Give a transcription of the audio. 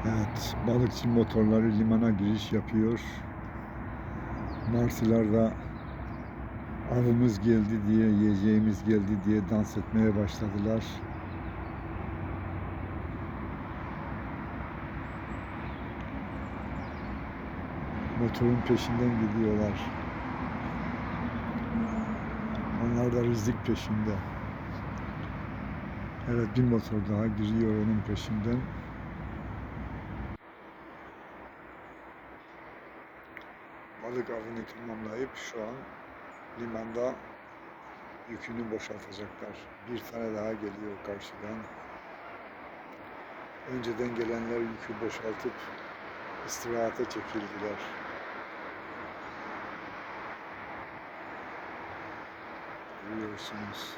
Evet, balıkçı motorları limana giriş yapıyor. Martılar da avımız geldi diye, yiyeceğimiz geldi diye dans etmeye başladılar. Motorun peşinden gidiyorlar. Onlar da rızık peşinde. Evet, bir motor daha giriyor onun peşinden. Balık avını tamamlayıp şu an limanda yükünü boşaltacaklar. Bir tane daha geliyor karşıdan. Önceden gelenler yükü boşaltıp istirahate çekildiler. Görüyorsunuz.